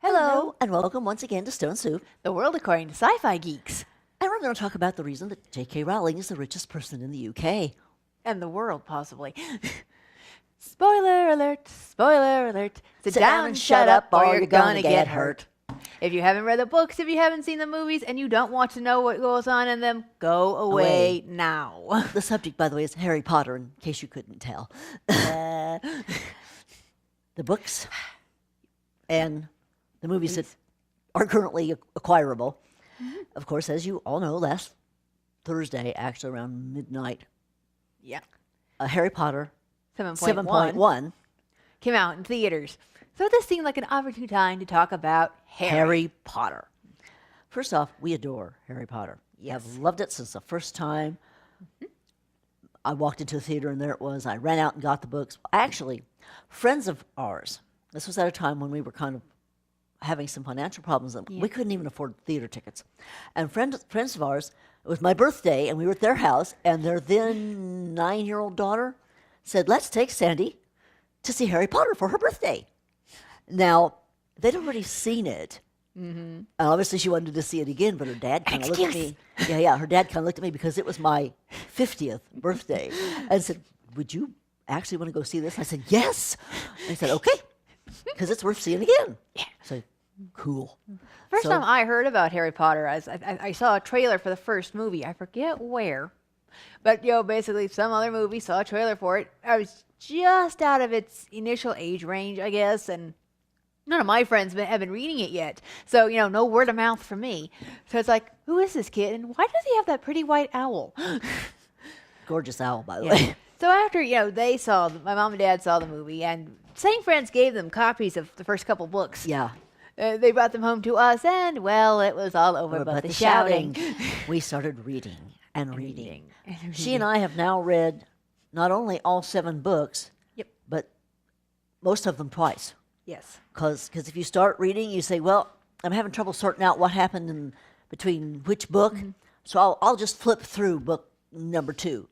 Hello, and welcome once again to Stone Soup. The world according to sci-fi geeks. And we're going to talk about the reason that J.K. Rowling is the richest person in the UK. And the world, possibly. Spoiler alert, spoiler alert. Sit down and shut up or you're gonna get hurt. If you haven't read the books, if you haven't seen the movies, and you don't want to know what goes on in them, go away now. The subject, by the way, is Harry Potter, in case you couldn't tell. The books and the movies that are currently acquirable. Mm-hmm. Of course, as you all know, last Thursday, actually around midnight, Harry Potter 7.1 came out in theaters. So this seemed like an opportune time to talk about Harry Potter. First off, we adore Harry Potter. Yes. I've loved it since the first time. Mm-hmm. I walked into a theater and there it was. I ran out and got the books. Actually, friends of ours, this was at a time when we were kind of having some financial problems. We couldn't even afford theater tickets. And friends of ours, it was my birthday, and we were at their house, and their then 9-year-old daughter said, let's take Sandy to see Harry Potter for her birthday. Now, they'd already seen it. Mm-hmm. And obviously, she wanted to see it again, but her dad kind of looked at me. Her dad kind of looked at me because it was my 50th birthday and said, would you actually want to go see this? I said, yes. And I said, okay, because it's worth seeing again. Yeah. So, cool. First time I heard about Harry Potter, I saw a trailer for the first movie. I forget where. But, basically some other movie, saw a trailer for it. I was just out of its initial age range, I guess, and none of my friends have been reading it yet. So, no word of mouth from me. So it's like, who is this kid? And why does he have that pretty white owl? Gorgeous owl, by the way. So after, my mom and dad saw the movie, and same friends gave them copies of the first couple books. Yeah. They brought them home to us, and, well, it was all over but the shouting. We started reading and reading. She and I have now read not only all 7 books, but most of them twice. Yes. Because if you start reading, you say, well, I'm having trouble sorting out what happened in between which book, so I'll just flip through book number 2.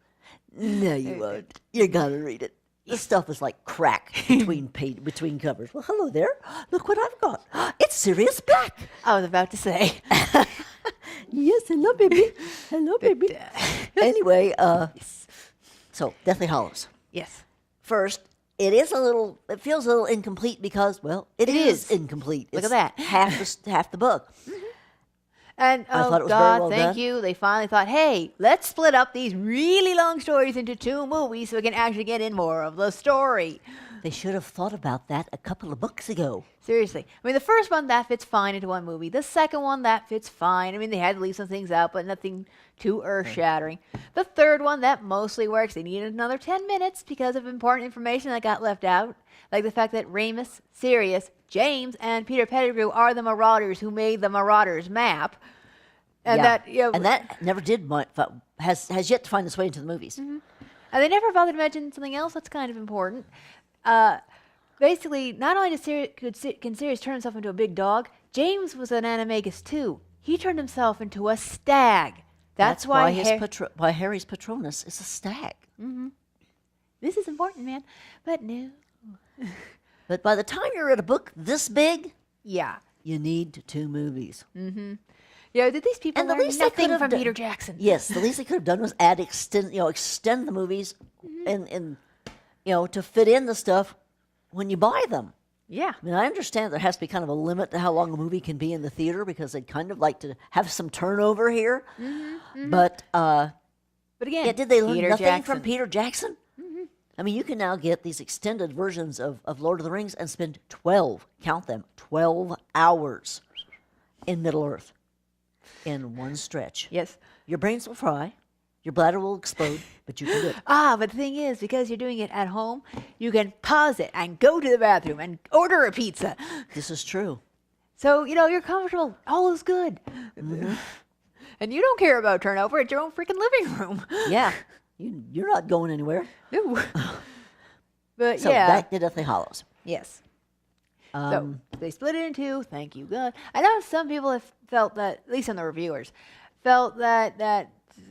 No, you won't. You're going to read it. This stuff is like crack between covers. Well, hello there. Look what I've got. It's Sirius Black. I was about to say. Yes, hello, baby. Hello, baby. Anyway, so Deathly Hallows. Yes. First, it feels a little incomplete because, well, it is incomplete. Look at that. Half the book. And, I thought it was God, very well thank done. you. They finally thought, hey, let's split up these really long stories into 2 movies so we can actually get in more of the story. They should have thought about that a couple of books ago. Seriously. I mean, the first one, that fits fine into one movie. The second one, that fits fine. I mean, they had to leave some things out, but nothing too earth-shattering. The third one, that mostly works. They needed another 10 minutes because of important information that got left out, like the fact that Remus, Sirius, James, and Peter Pettigrew are the Marauders who made the Marauders map. And that, and that never did has yet to find its way into the movies. Mm-hmm. And they never bothered to mention something else that's kind of important. Basically, not only can Sirius turn himself into a big dog, James was an animagus too. He turned himself into a stag. That's why Harry's Patronus is a stag. Mm-hmm. This is important, man. But no. But by the time you're at a book this big, you need 2 movies. Mm-hmm. Did these people learn nothing from Peter Jackson? Yes, the least they could have done was extend the movies and to fit in the stuff when you buy them. Yeah. I mean, I understand there has to be kind of a limit to how long a movie can be in the theater because they'd kind of like to have some turnover here. Mm-hmm. But again, did they learn nothing from Peter Jackson? Mm-hmm. I mean, you can now get these extended versions of Lord of the Rings and spend 12 hours in Middle-earth. In one stretch. Yes. Your brains will fry, your bladder will explode, but you can do it. But the thing is, because you're doing it at home, you can pause it and go to the bathroom and order a pizza. This is true. So, you're comfortable. All is good. Mm-hmm. And you don't care about turnover. It's your own freaking living room. Yeah. You're not going anywhere. No. But so back to Deathly Hallows. Yes. So they split it in 2. Thank you, God. I know some people have felt that, at least some of the reviewers, felt that they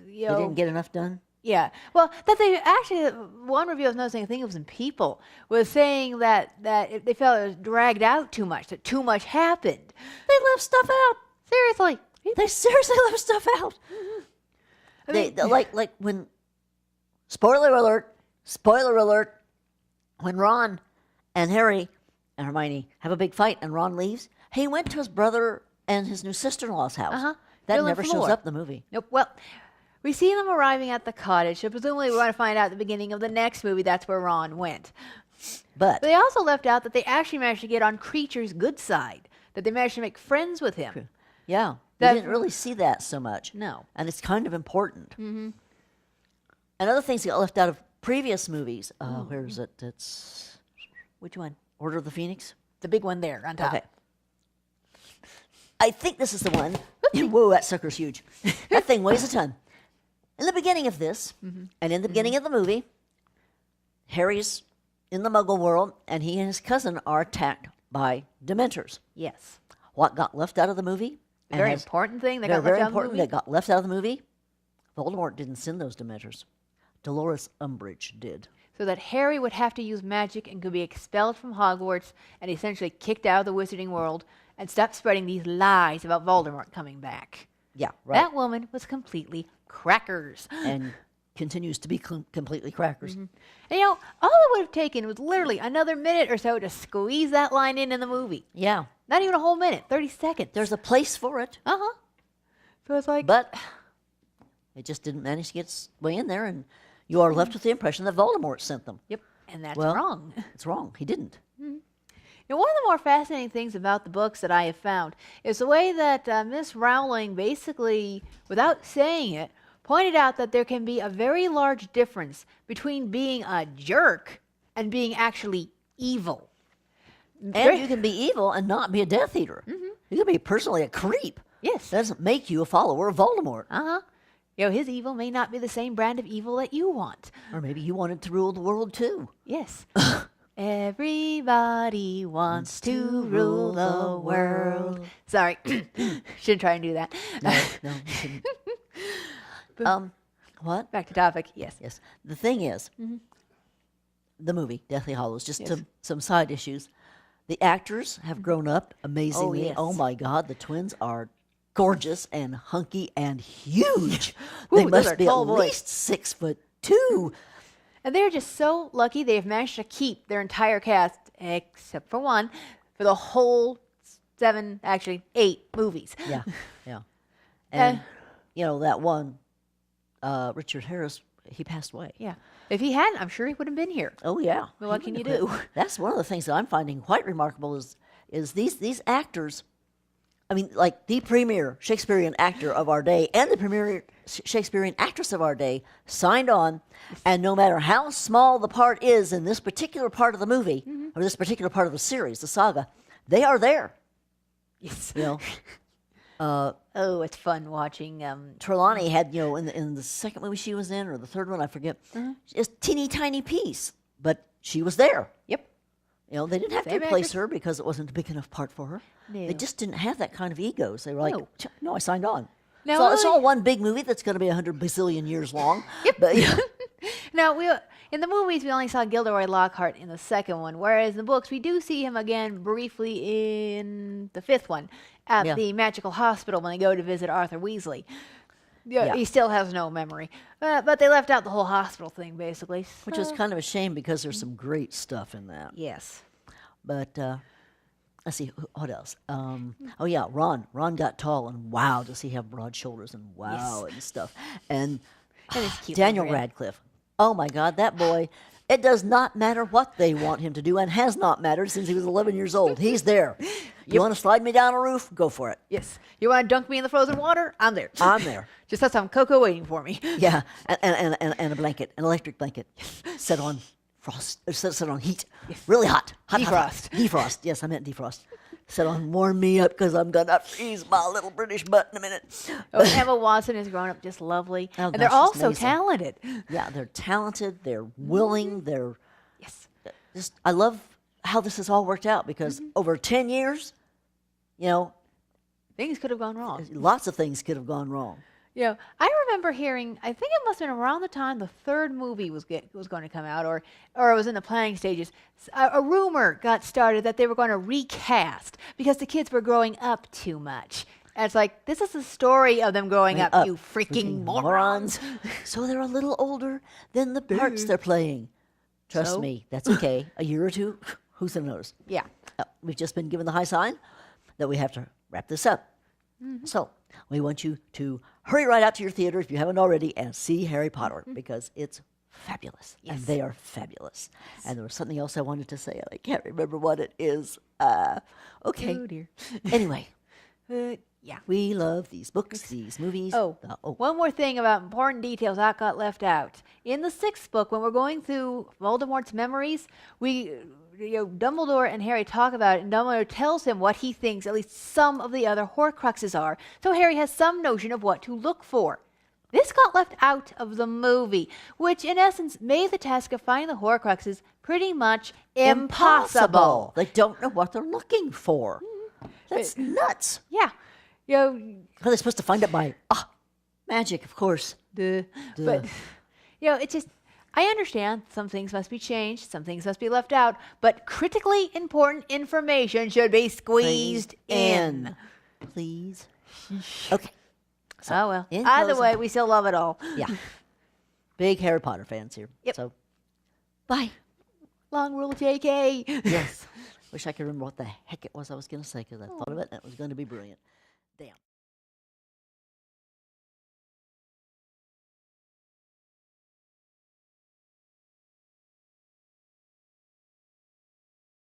didn't get enough done. Yeah. Well, that they actually, one review I was noticing, I think it was in People, was saying that they felt it was dragged out too much, that too much happened. They left stuff out. Seriously. They seriously left stuff out. I mean, Like when, spoiler alert, when Ron and Harry and Hermione have a big fight and Ron leaves, he went to his brother and his new sister-in-law's house. Uh-huh. That Fill in never shows floor. up in the movie. Nope. Well, we see them arriving at the cottage, so presumably we're going to find out at the beginning of the next movie that's where Ron went. But They also left out that they actually managed to get on Creature's good side, that they managed to make friends with him. yeah, That- we didn't really see that so much. No. And it's kind of important. Mm-hmm. And other things that got left out of previous movies. Where is it? It's Which one? Order of the Phoenix. The big one there on top. Okay. I think this is the one. Whoa, that sucker's huge. That thing weighs a ton. In the beginning of this, and in the beginning of the movie, Harry's in the Muggle world, and he and his cousin are attacked by Dementors. Yes. What got left out of the movie? A very important thing that Very, got very left out of the important movie. that got left out of the movie. Voldemort didn't send those Dementors. Dolores Umbridge did. So that Harry would have to use magic and could be expelled from Hogwarts and essentially kicked out of the wizarding world and stop spreading these lies about Voldemort coming back. Yeah, right. That woman was completely crackers. And continues to be completely crackers. And you know, all it would have taken was literally another minute or so to squeeze that line in the movie. Yeah, Not even a whole minute, 30 seconds. there's a place for it, Uh-huh. So it's like, but it just didn't manage to get its way in there, and you are left with the impression that Voldemort sent them. yep, and that's Well, wrong. It's wrong. He didn't. You know, one of the more fascinating things about the books that I have found is the way that Miss Rowling basically, without saying it, pointed out that there can be a very large difference between being a jerk and being actually evil. And you can be evil and not be a Death Eater. You can be personally a creep. Yes. That doesn't make you a follower of Voldemort. Uh-huh. You know, his evil may not be the same brand of evil that you want. Or maybe you wanted to rule the world too. Yes. Everybody wants to rule the world. Sorry. Shouldn't try and do that. No, you shouldn't. What? Back to topic. Yes. Yes. The thing is, the movie, Deathly Hallows, just some side issues. The actors have grown up amazingly. yes. Oh my God, the twins are gorgeous and hunky and huge. Ooh, They those must are be tall at boys. least 6'2". And they're just so lucky they have managed to keep their entire cast, except for one, for the whole 7, actually 8 movies. Yeah, yeah. And, you know, that one, Richard Harris, he passed away. Yeah. If he hadn't, I'm sure he would have been here. Oh, yeah. Well, what He can you wouldn't do? have- That's one of the things that I'm finding quite remarkable is these actors, I mean, like the premier Shakespearean actor of our day and the premier Shakespearean actress of our day signed on, and no matter how small the part is in this particular part of the movie, or this particular part of the series, the saga, they are there. Yes. You know, Oh, it's fun watching. Trelawney had, you know, in the second movie she was in, or the third one, I forget, just teeny tiny piece, but she was there. Yep. You know, they didn't have Same to replace actress. her because it wasn't a big enough part for her. No. They just didn't have that kind of egos. They were like, No. no, I signed on. Now, So it's I- all one big movie that's going to be 100 bazillion years long. Yep. But, yeah. Now, in the movies, we only saw Gilderoy Lockhart in the second one, whereas in the books, we do see him again briefly in the 5th one at Yeah. the magical hospital when they go to visit Arthur Weasley. Yeah, Yeah. he still has no memory. But they left out the whole hospital thing, basically. Which is kind of a shame because there's some great stuff in that. Yes. But let's see, what else? Oh, yeah, Ron. Ron got tall, and wow, does he have broad shoulders, and wow, and stuff. And And his cute Daniel little grin. Radcliffe. Oh, my God, that boy. It does not matter what they want him to do, and has not mattered since he was 11 years old. He's there. You want to slide me down a roof? Go for it. Yes. You want to dunk me in the frozen water? I'm there. I'm there. Just have some cocoa waiting for me. Yeah, and a blanket, an electric blanket, set on frost, set on heat, really hot, hot, hot, hot. Defrost. Defrost. Yes, I meant defrost. Set on warm me up because I'm gonna freeze my little British butt in a minute. Oh, Emma Watson has grown up just lovely. Oh, and they're gosh, all she's so amazing. talented. Yeah, they're talented. They're willing. They're Yes. just. I love how this has all worked out because over 10 years, you know, Things could have gone wrong. lots of things could have gone wrong. I remember hearing, I think it must have been around the time the third movie was going to come out, or it was in the planning stages. A rumor got started that they were going to recast because the kids were growing up too much. And it's like, this is the story of them growing up, you freaking morons. So they're a little older than the parts they're playing. Trust me, that's okay. A year or two, who's going to notice? Yeah. We've just been given the high sign that we have to wrap this up. So we want you to hurry right out to your theater if you haven't already and see Harry Potter because it's fabulous. Yes. And they are fabulous. And there was something else I wanted to say, and I can't remember what it is. Okay. Oh, dear. Anyway, Yeah. we love these books, these movies. One more thing about important details that got left out. In the 6th book, when we're going through Voldemort's memories, Dumbledore and Harry talk about it, and Dumbledore tells him what he thinks at least some of the other Horcruxes are. So Harry has some notion of what to look for. This got left out of the movie, which in essence made the task of finding the Horcruxes pretty much impossible. They don't know what they're looking for. That's nuts. Yeah. Are they supposed to find it by magic, of course? But, it's just, I understand some things must be changed, some things must be left out, but critically important information should be squeezed in. Please. Okay. So, Oh, well. in Either closing- way, we still love it all. Yeah. Big Harry Potter fans here. Yep. So, bye. Long rule, JK. Yes. Wish I could remember what the heck it was I was going to say because I thought of it and it was going to be brilliant. Damn.